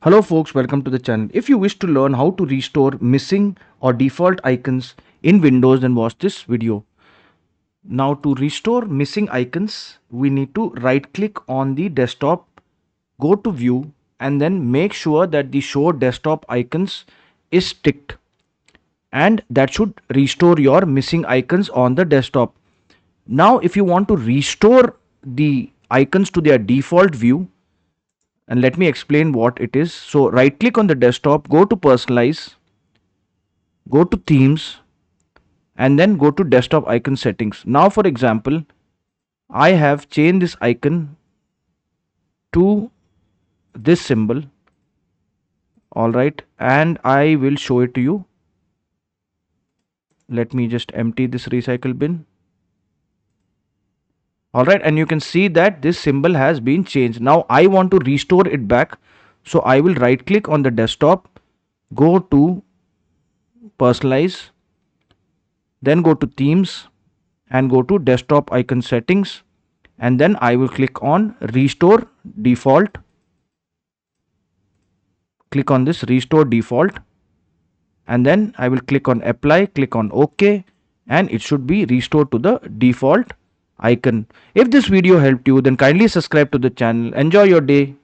Hello folks, welcome to the channel. If you wish to learn how to restore missing or default icons in Windows, then watch this video. Now to restore missing icons, we need to right click on the desktop, go to view, and then make sure that the show desktop icons is ticked, and that should restore your missing icons on the desktop. Now if you want to restore the icons to their default view, and let me explain what it is. So right click on the desktop, go to personalize, go to themes, and then go to desktop icon settings. Now for example, I have changed this icon to this symbol. All right, and I will show it to you. Let me just empty this recycle bin. All right, and you can see that this symbol has been changed. Now I want to restore it back, so I will right click on the desktop, go to personalize, then go to themes and go to desktop icon settings, and then I will click on restore default. Click on this restore default, and then I will click on apply, click on OK, and it should be restored to the default icon. If this video helped you, then kindly subscribe to the channel. Enjoy your day.